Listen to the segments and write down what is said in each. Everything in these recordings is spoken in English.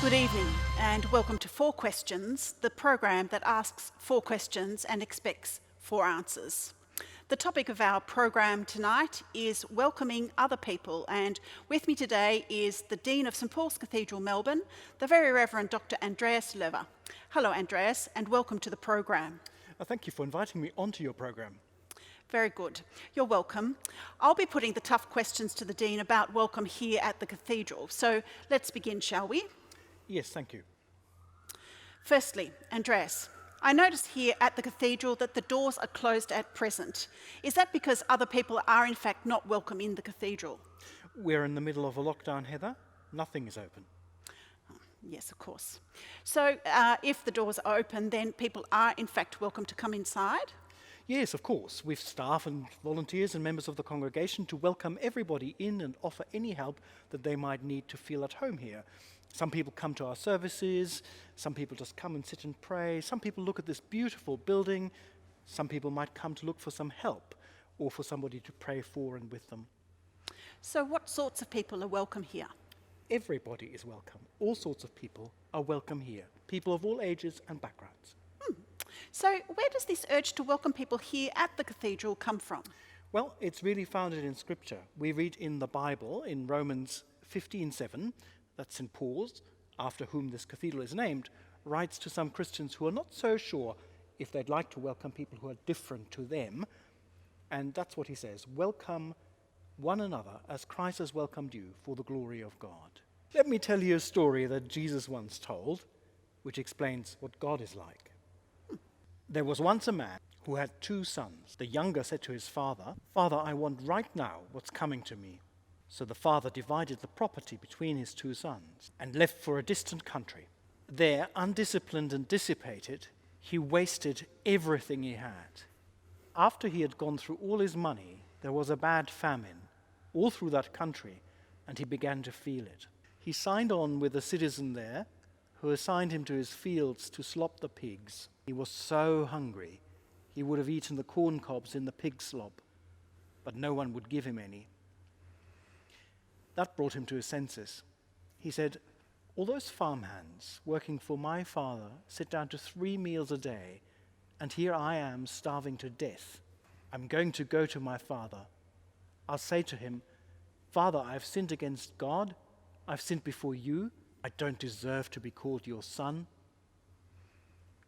Good evening and welcome to 4 Questions, the program that asks 4 questions and expects 4 answers. The topic of our program tonight is welcoming other people, and with me today is the Dean of St Paul's Cathedral, Melbourne, the Very Reverend Dr. Andreas Löwer. Hello Andreas and welcome to the program. Thank you for inviting me onto your program. Very good. You're welcome. I'll be putting the tough questions to the Dean about welcome here at the Cathedral. So let's begin, shall we? Yes, thank you. Firstly, Andreas, I notice here at the Cathedral that the doors are closed at present. Is that because other people are in fact not welcome in the Cathedral? We're in the middle of a lockdown, Heather. Nothing is open. Yes, of course. So if the doors are open, then people are in fact welcome to come inside? Yes, of course. We've staff and volunteers and members of the congregation to welcome everybody in and offer any help that they might need to feel at home here. Some people come to our services, some people just come and sit and pray, some people look at this beautiful building, some people might come to look for some help or for somebody to pray for and with them. So what sorts of people are welcome here? Everybody is welcome. All sorts of people are welcome here. People of all ages and backgrounds. So where does this urge to welcome people here at the Cathedral come from? Well, it's really founded in Scripture. We read in the Bible, in Romans 15:7, that St. Paul's, after whom this cathedral is named, writes to some Christians who are not so sure if they'd like to welcome people who are different to them. And that's what he says: welcome one another as Christ has welcomed you for the glory of God. Let me tell you a story that Jesus once told, which explains what God is like. There was once a man who had 2 sons. The younger said to his father, "Father, I want right now what's coming to me." So the father divided the property between his 2 sons and left for a distant country. There, undisciplined and dissipated, he wasted everything he had. After he had gone through all his money, there was a bad famine all through that country, and he began to feel it. He signed on with a citizen there who assigned him to his fields to slop the pigs. He was so hungry, he would have eaten the corn cobs in the pig slop, but no one would give him any. That brought him to his senses. He said, "All those farmhands working for my father sit down to 3 meals a day, and here I am starving to death. I'm going to go to my father. I'll say to him, 'Father, I've sinned against God. I've sinned before you. I don't deserve to be called your son.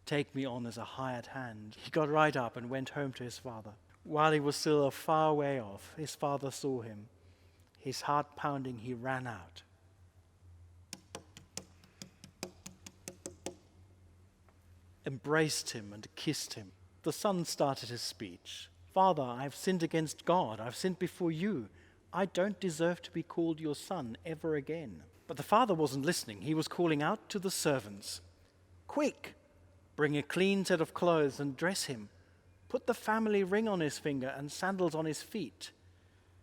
Take me on as a hired hand.'" He got right up and went home to his father. While he was still a far way off, his father saw him. His heart pounding, he ran out. Embraced him and kissed him. The son started his speech. "Father, I've sinned against God. I've sinned before you. I don't deserve to be called your son ever again." But the father wasn't listening. He was calling out to the servants, "Quick, bring a clean set of clothes and dress him. Put the family ring on his finger and sandals on his feet.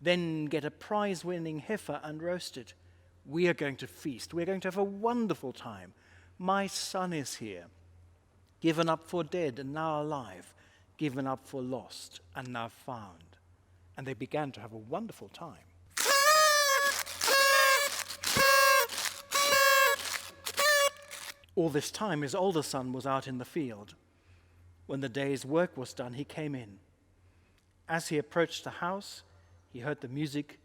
Then get a prize-winning heifer and roast it. We are going to feast. We're going to have a wonderful time. My son is here, given up for dead and now alive, given up for lost and now found." And they began to have a wonderful time. All this time, his older son was out in the field. When the day's work was done, he came in. As he approached the house, he heard the music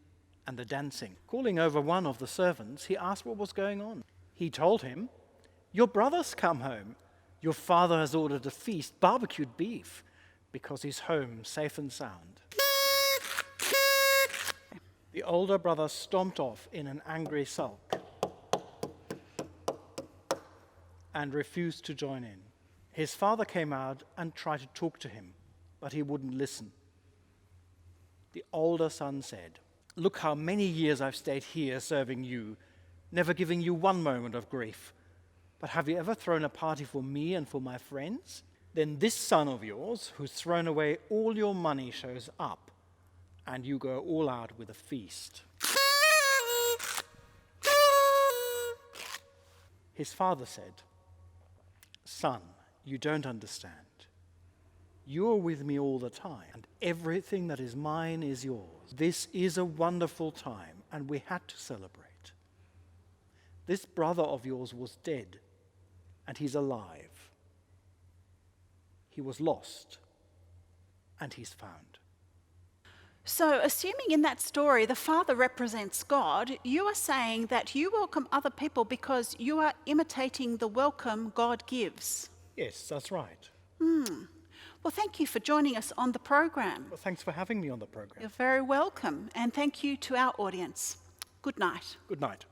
and the dancing. Calling over one of the servants, he asked what was going on. He told him, "Your brother's come home. Your father has ordered a feast, barbecued beef, because he's home safe and sound." The older brother stomped off in an angry sulk and refused to join in. His father came out and tried to talk to him, but he wouldn't listen. The older son said, "Look how many years I've stayed here serving you, never giving you one moment of grief. But have you ever thrown a party for me and for my friends? Then this son of yours, who's thrown away all your money, shows up, and you go all out with a feast." His father said, "Son, you don't understand. You are with me all the time, and everything that is mine is yours. This is a wonderful time, and we had to celebrate. This brother of yours was dead, and he's alive. He was lost, and he's found. So, assuming in that story the father represents God, you are saying that you welcome other people because you are imitating the welcome God gives. Yes, that's right. Well, thank you for joining us on the program. Well, thanks for having me on the program. You're very welcome, and thank you to our audience. Good night. Good night.